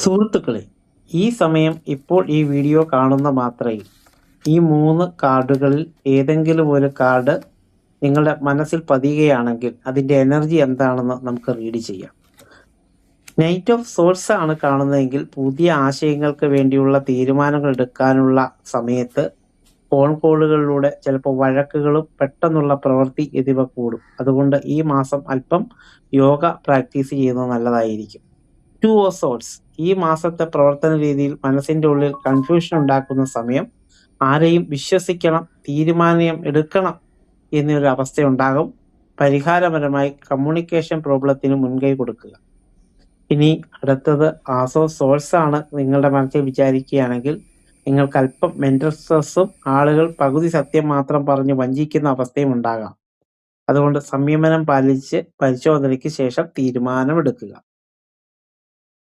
സുഹൃത്തുക്കളെ, ഈ സമയം ഇപ്പോൾ ഈ വീഡിയോ കാണുന്ന മാത്രയിൽ ഈ 3 കാർഡുകളിൽ ഏതെങ്കിലും ഒരു കാർഡ് നിങ്ങളുടെ മനസ്സിൽ പതിയുകയാണെങ്കിൽ അതിന്റെ എനർജി എന്താണെന്ന് നമുക്ക് റീഡ് ചെയ്യാം. നൈറ്റ് ഓഫ് സോഴ്സ് ആണ് കാണുന്നതെങ്കിൽ പുതിയ ആശയങ്ങൾക്ക് വേണ്ടിയുള്ള തീരുമാനങ്ങൾ എടുക്കാനുള്ള സമയത്ത് ഫോൺ കോളുകളിലൂടെ ചിലപ്പോൾ വഴക്കുകളും പെട്ടെന്നുള്ള പ്രവൃത്തി എന്നിവ കൂടും. അതുകൊണ്ട് ഈ മാസം അല്പം യോഗ പ്രാക്ടീസ് ചെയ്യുന്നത് നല്ലതായിരിക്കും. 2 ഓഫ് സോർട്സ് ഈ മാസത്തെ പ്രവർത്തന രീതിയിൽ മനസ്സിന്റെ ഉള്ളിൽ കൺഫ്യൂഷൻ ഉണ്ടാക്കുന്ന സമയം. ആരെയും വിശ്വസിക്കണം, തീരുമാനം എടുക്കണം എന്നൊരു അവസ്ഥയുണ്ടാകും. പരിഹാരപരമായി കമ്മ്യൂണിക്കേഷൻ പ്രോബ്ലത്തിന് മുൻകൈ കൊടുക്കുക. ഇനി അടുത്തത് ആസ് ഓഫ് സോഴ്സ് ആണ്. നിങ്ങളുടെ മനസ്സിൽ വിചാരിക്കുകയാണെങ്കിൽ നിങ്ങൾക്ക് അല്പം മെന്റൽ സ്ട്രെസ്സും ആളുകൾ പകുതി സത്യം മാത്രം പറഞ്ഞ് വഞ്ചിക്കുന്ന അവസ്ഥയും ഉണ്ടാകാം. അതുകൊണ്ട് സംയമനം പാലിച്ച് പരിശോധനയ്ക്ക് ശേഷം തീരുമാനമെടുക്കുക.